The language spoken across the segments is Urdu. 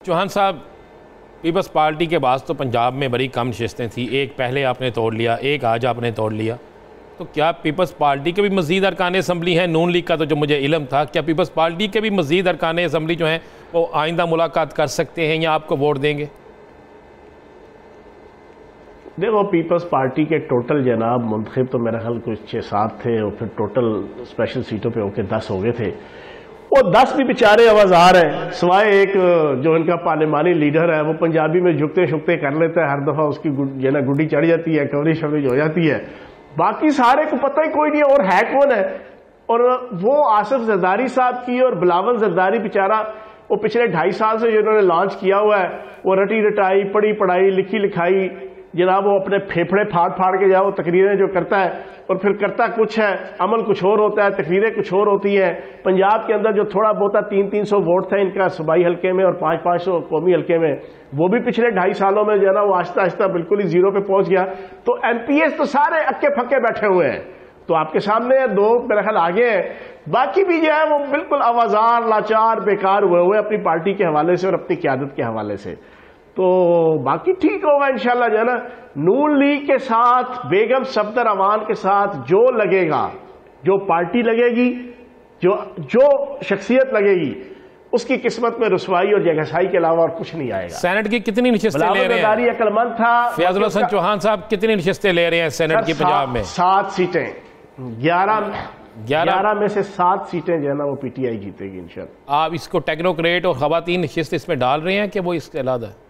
چوہان صاحب، پیپلز پارٹی کے بعد تو پنجاب میں بڑی کم نشستیں تھیں، ایک پہلے آپ نے توڑ لیا، ایک آج آپ نے توڑ لیا، تو کیا پیپلز پارٹی کے بھی مزید ارکان اسمبلی ہیں؟ نون لیگ کا تو جو مجھے علم تھا، کیا پیپلز پارٹی کے بھی مزید ارکان اسمبلی جو ہیں وہ آئندہ ملاقات کر سکتے ہیں یا آپ کو ووٹ دیں گے؟ دیکھو، پیپلز پارٹی کے ٹوٹل جناب منتخب تو میرا خیال کچھ 6-7 تھے، اور پھر ٹوٹل اسپیشل سیٹوں پہ ہو کے 10 ہو گئے تھے۔ وہ 10 بھی بیچارے آوازار ہیں، سوائے ایک جو ان کا پارلیمانی لیڈر ہے، وہ پنجابی میں جھکتے شکتے کر لیتا ہے، ہر دفعہ اس کی گڈی چڑھ جاتی ہے، کوریج شوریج ہو جاتی ہے، باقی سارے کو پتہ ہی کوئی نہیں اور ہے کون ہے۔ اور وہ آصف زرداری صاحب کی اور بلاول زرداری بیچارہ، وہ پچھلے 2.5 سال سے جنہوں نے لانچ کیا ہوا ہے، وہ رٹی رٹائی، پڑھی پڑھائی، لکھی لکھائی، جناب وہ اپنے پھیپھڑے پھاڑ کے جاؤ تقریریں جو کرتا ہے، اور پھر کرتا کچھ ہے، عمل کچھ اور ہوتا ہے، تقریریں کچھ اور ہوتی ہیں۔ پنجاب کے اندر جو تھوڑا بہت 300 ووٹ تھا ان کا صوبائی حلقے میں اور 500 قومی حلقے میں، وہ بھی پچھلے 2.5 سالوں میں جو ہے نا وہ آہستہ آہستہ بالکل ہی زیرو پہ پہنچ گیا۔ تو ایم پی ایس تو سارے اکے پھکے بیٹھے ہوئے ہیں، تو آپ کے سامنے 2 میرے خیال آگے ہیں، باقی بھی جو ہے وہ بالکل آوازار، لاچار، بیکار ہوئے ہوئے اپنی پارٹی کے حوالے سے اور اپنی قیادت کے حوالے سے۔ تو باقی ٹھیک ہوگا انشاءاللہ جو ہے نا۔ نون لیگ کے ساتھ، بیگم صفدر امان کے ساتھ جو لگے گا، جو پارٹی لگے گی، جو شخصیت لگے گی، اس کی قسمت میں رسوائی اور جگہسائی کے علاوہ اور کچھ نہیں آئے گا۔ سینٹ کی کتنی نشستیں لے رہے ہیں؟ بلاول زرداری عقل مند تھا۔ فیاض الحسن چوہان صاحب کتنی نشستیں لے رہے ہیں سینٹ کی پنجاب میں؟ 7 سیٹیں، 11 میں سے 7 سیٹیں جو ہے نا وہ پی ٹی آئی جیتے گی انشاءاللہ۔ آپ اس کو ٹیکنوکریٹ اور خواتین نشست اس میں ڈال رہے ہیں کہ وہ اس کے علیحدہ ہے؟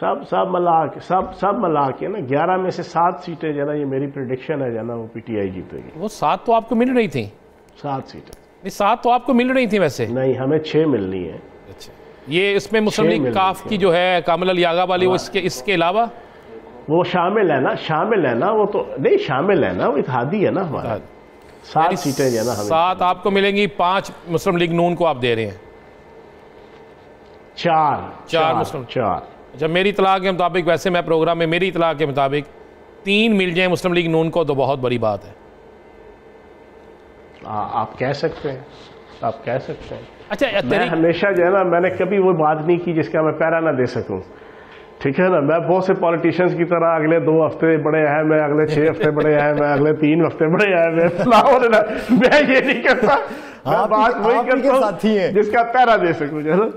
سب ملا کے نا 11 میں سے 7 سیٹیں جو ہے نا، یہ میری پریڈکشن ہے جو ہے نا وہ پی ٹی آئی جیتے گی۔ وہ 7 تو آپ کو مل رہی تھیں؟ 7 سیٹیں نہیں، 7 تو آپ کو مل رہی تھیں ویسے؟ نہیں، ہمیں 6 ملنی ہے۔ اچھا، یہ اس میں مسلم لیگ کاف کی جو ہے کامل علی آغا والی، وہ اس کے علاوہ وہ شامل ہے نا، وہ تو نہیں شامل ہے نا، وہ اتحادی ہے نا ہمارا۔ 7 سیٹیں جو ہے نا ہمیں 7 آپ کو ملیں گی، 5 مسلم لیگ نون کو آپ دے رہے ہیں؟ 4 مسلم۔ 4 جب میری اطلاع کے مطابق، ویسے میں پروگرام میں میری اطلاع کے مطابق 3 مل جائیں مسلم لیگ نون کو تو بہت بڑی بات ہے۔ آپ کہہ سکتے ہیں۔ اچھا، میں ہمیشہ جو ہے نا، میں نے کبھی وہ بات نہیں کی جس کا میں پیرا نہ دے سکوں، ٹھیک ہے نا۔ میں بہت سے پولیٹیشینز کی طرح اگلے 2 ہفتے بڑے اہم ہیں، اگلے 6 ہفتے بڑے اہم ہیں، اگلے 3 ہفتے بڑے اہم ہیں، میں یہ نہیں کرتا، میں بات وہی کرتا ہوں جس کا پیرا دے سکوں جو ہے نا۔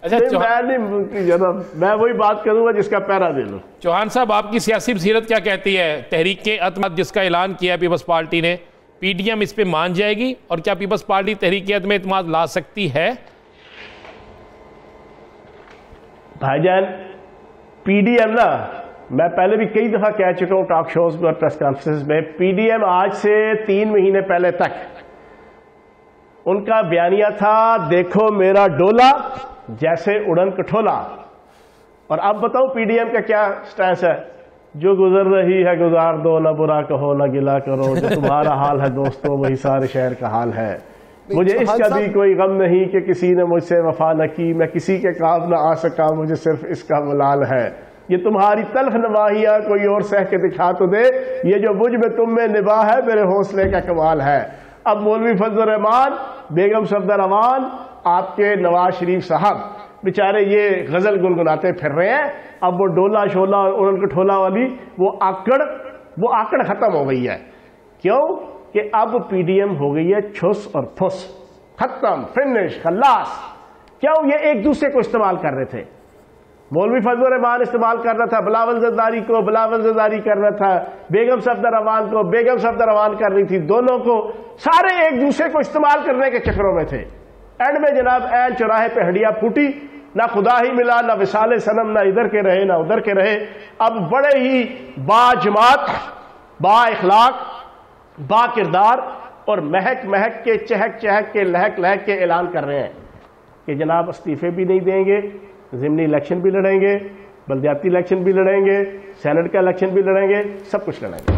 میں وہی بات کروں گا جس کا پیرا دے لوں۔ چوہان صاحب، آپ کی سیاسی بصیرت کیا کہتی ہے؟ تحریک اعتماد جس کا اعلان کیا ہے پیپلز پارٹی نے، پی ڈی ایم اس پہ مان جائے گی؟ اور کیا پیپلز پارٹی تحریک اعتماد لا سکتی ہے؟ بھائی جان، پی ڈی ایم نا، میں پہلے بھی کئی دفعہ کہہ چکا ہوں ٹاک شوز میں اور پریس کانفرنس میں، پی ڈی ایم آج سے 3 مہینے پہلے تک ان کا بیانیہ تھا، دیکھو میرا ڈولا جیسے اڑن کٹھولا۔ اور اب بتاؤ پی ڈی ایم کا کیا سٹینس ہے؟ جو گزر رہی ہے گزار دو، نہ برا کہو نہ گلا کرو، جو تمہارا حال ہے دوستو وہی سارے شہر کا حال ہے۔ مجھے اس کا بھی کوئی غم نہیں کہ کسی نے مجھ سے وفا نہ کی، میں کسی کے کام نہ آ سکا، مجھے صرف اس کا ملال ہے۔ یہ تمہاری تلخ نواحیاں کوئی اور سہ کے دکھا تو دے، یہ جو مجھ میں تم میں نباہ ہے میرے حوصلے کا کمال ہے۔ اب مولوی فضل الرحمان، بیگم صفدر امان، آپ کے نواز شریف صاحب بیچارے یہ غزل گنگناتے پھر رہے ہیں۔ اب وہ ڈولا شولا اڑن کٹھولا والی وہ آکڑ ختم ہو گئی ہے۔ کیوں کہ اب پی ڈی ایم ہو گئی ہے چھس اور پھس، ختم، فنش، خلاص۔ کیوں؟ یہ ایک دوسرے کو استعمال کر رہے تھے۔ مولوی فضل الرحمان استعمال کر رہا تھا بلاول زرداری کو، بلاول زرداری کر رہا تھا بیگم صفدر امان کو، بیگم صفدر امان کر رہی تھی، دونوں کو، سارے ایک دوسرے کو استعمال کرنے کے چکروں میں تھے۔ اینڈ میں جناب این چوراہے پہ ہڈیاں پھوٹی، نہ خدا ہی ملا، نہ وصال صنم، نہ ادھر کے رہے نہ ادھر کے رہے۔ اب بڑے ہی با جماعت، با اخلاق، با کردار اور مہک کے چہک کے لہک کے اعلان کر رہے ہیں کہ جناب استعفے بھی نہیں دیں گے، ضمنی الیکشن بھی لڑیں گے، بلدیاتی الیکشن بھی لڑیں گے، سینٹ کا الیکشن بھی لڑیں گے، سب کچھ لڑیں گے۔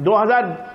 2000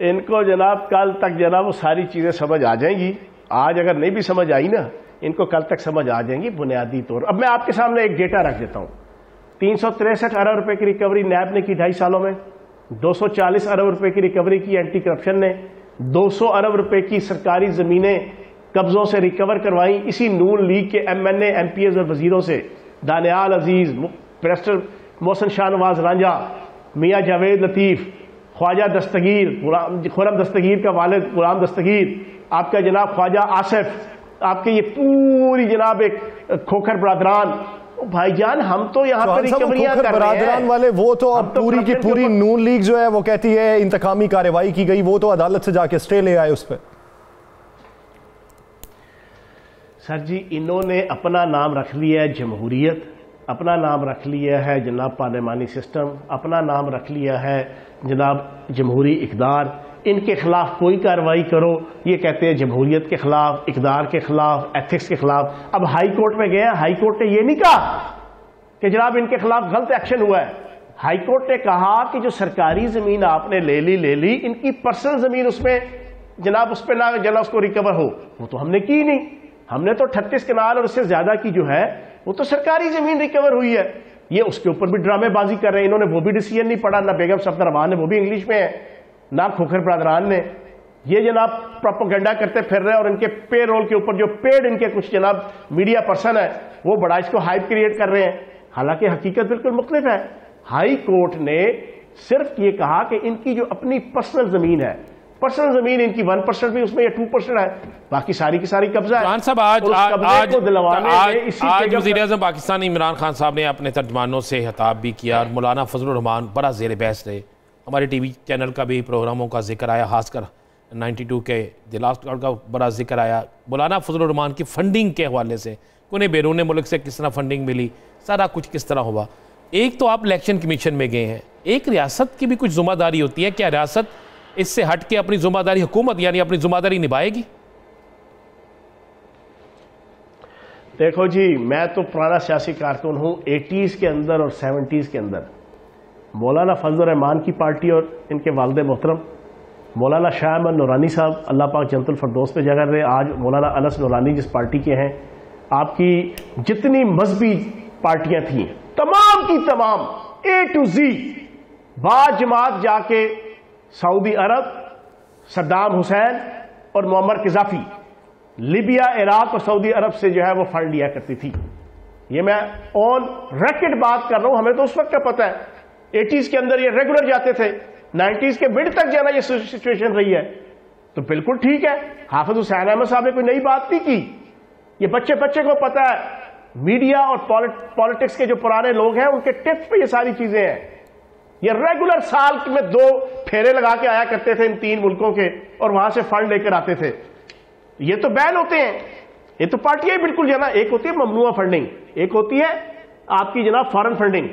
ان کو جناب کل تک جناب وہ ساری چیزیں سمجھ آ جائیں گی. آج اگر نہیں بھی سمجھ آئی نا, ان کو کل تک سمجھ آ جائیں گی بنیادی طور. اب میں آپ کے سامنے ایک ڈیٹا رکھ دیتا ہوں. 363 ارب روپے کی ریکوری نیب نے کی 2.5 سالوں میں, 240 ارب روپے کی ریکوری کی اینٹی کرپشن نے, 200 ارب روپے کی سرکاری زمینیں قبضوں سے ریکور کروائیں اسی نون لیگ کے ایم این اے, ایم پی ایز اور وزیروں سے. دانیال عزیز, بیرسٹر محسن شاہ نواز رانجھا, میاں جاوید لطیف, خواجہ دستگیر, خرم دستگیر کا والد غلام دستگیر, آپ کا جناب خواجہ آصف, آپ کے یہ پوری جناب ایک کھوکھر برادران. بھائی جان ہم تو یہاں پر ریکوریاں کر رہے ہیں. برادران والے وہ تو اب پوری کی پوری نون لیگ جو ہے وہ کہتی ہے انتقامی کارروائی کی گئی, وہ تو عدالت سے جا کے اسٹے لے آئے اس پہ. سر جی انہوں نے اپنا نام رکھ لیا ہے جمہوریت, اپنا نام رکھ لیا ہے جناب پارلیمانی سسٹم, اپنا نام رکھ لیا ہے جناب جمہوری اقدار. ان کے خلاف کوئی کارروائی کرو یہ کہتے ہیں جمہوریت کے خلاف, اقدار کے خلاف, ایتھکس کے خلاف. اب ہائی کورٹ میں گئے, ہائی کورٹ نے یہ نہیں کہا کہ جناب ان کے خلاف غلط ایکشن ہوا ہے. ہائی کورٹ نے کہا کہ جو سرکاری زمین آپ نے لے لی, ان کی پرسنل زمین اس میں جناب اس پہ نہ جلا اس کو ریکور ہو. وہ تو ہم نے کی نہیں. ہم نے تو 38 کنال اور اس سے زیادہ کی جو ہے وہ تو سرکاری زمین ریکور ہوئی ہے. یہ اس کے اوپر بھی ڈرامے بازی کر رہے ہیں. انہوں نے وہ بھی ڈیسیژن نہیں پڑھا, نہ بیگم صفدر رحمان نے, وہ بھی انگلش میں ہے, نہ کھوکھر برادران نے. یہ جناب پروپیگنڈا کرتے پھر رہے, اور ان کے پے رول کے اوپر جو پیڈ ان کے کچھ جناب میڈیا پرسن ہے وہ بڑا اس کو ہائپ کریٹ کر رہے ہیں. حالانکہ حقیقت بالکل مختلف ہے. ہائی کورٹ نے صرف یہ کہا کہ ان کی جو اپنی پرسنل زمین ہے, پرسنل زمین ان کی 1% بھی اس میں یا 2% ہے, باقی ساری کی ساری قبضہ ہے. خان صاحب آج وزیر اعظم پاکستان عمران خان صاحب نے اپنے ترجمانوں سے خطاب بھی کیا, اور مولانا فضل الرحمان بڑا زیر بحث رہے. ہمارے ٹی وی چینل کا بھی پروگراموں کا ذکر آیا, خاص کر 92 کے دی لاسٹ کال کا بڑا ذکر آیا. مولانا فضل الرحمان کی فنڈنگ کے حوالے سے انہیں بیرون ملک سے کس طرح فنڈنگ ملی, سارا کچھ کس طرح ہوا. ایک تو آپ الیکشن کمیشن میں گئے ہیں, ایک ریاست کی بھی کچھ ذمہ داری ہوتی ہے. کیا ریاست اس سے ہٹ کے اپنی ذمہ داری, حکومت یعنی اپنی ذمہ داری نبھائے گی؟ دیکھو جی میں تو پرانا سیاسی کارکن ہوں. 80s کے اندر اور 70s کے اندر مولانا فضل الرحمان کی پارٹی اور ان کے والد محترم مولانا شاہ احمد نورانی صاحب, اللہ پاک جنت الفردوس پہ جگہ رہے, آج مولانا انس نورانی جس پارٹی کے ہیں, آپ کی جتنی مذہبی پارٹیاں تھیں تمام کی تمام A to Z با جماعت جا کے سعودی عرب, صدام حسین اور معمر قذافی, لیبیا, عراق اور سعودی عرب سے جو ہے وہ فنڈ لیا کرتی تھی. یہ میں آن ریکارڈ بات کر رہا ہوں, ہمیں تو اس وقت کا پتہ ہے. 80s کے اندر یہ ریگولر جاتے تھے, 90s کے مڈ تک جانا یہ سچویشن رہی ہے. تو بالکل ٹھیک ہے, حافظ حسین احمد صاحب نے کوئی نئی بات نہیں کی. یہ بچے کو پتہ ہے. میڈیا اور پالیٹکس کے جو پرانے لوگ ہیں ان کے ٹپس پہ یہ ساری چیزیں ہیں. یہ ریگولر سال میں 2 پھیرے لگا کے آیا کرتے تھے ان 3 ملکوں کے, اور وہاں سے فنڈ لے کر آتے تھے. یہ تو بین ہوتے ہیں. یہ تو پارٹیاں بالکل جو ہے نا, ایک ہوتی ہے ممنوعہ فنڈنگ, ایک ہوتی ہے آپ کی جناب فارن فنڈنگ.